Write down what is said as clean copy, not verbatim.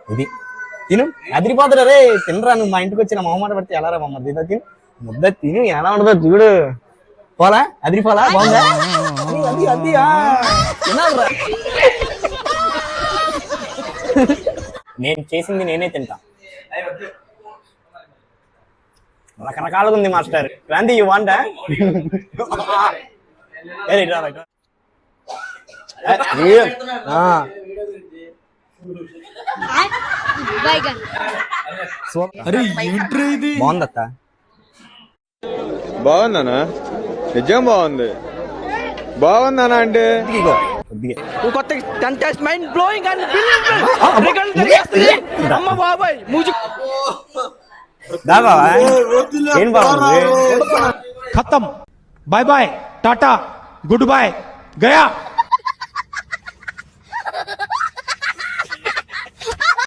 ఇది తిను అదిరిపోతాడు రే తినరా నువ్వు మా ఇంటికి వచ్చిన మొహమాట పడితే ఎలా రా మమ్మ తిన తిను ముద్ద తిను ఎలా ఉండదో చూడు పోలా అదిరిపోలా బాగుందా అది అది తినాలరా నేను చేసింది నేనే తింటా రకరకాలుగా ఉంది మాస్టర్ క్రాంతి యూ వాంట్ బాగుందత్త బాగుందనా నిజం బాగుంది బాగుందనా అంటే కొత్త కంటెస్ట్ మైండ్ బ్లోయింగ్ అండ్ అమ్మ బాబాయ్ ఏం బాగుంది खत्म bye bye tata goodbye गया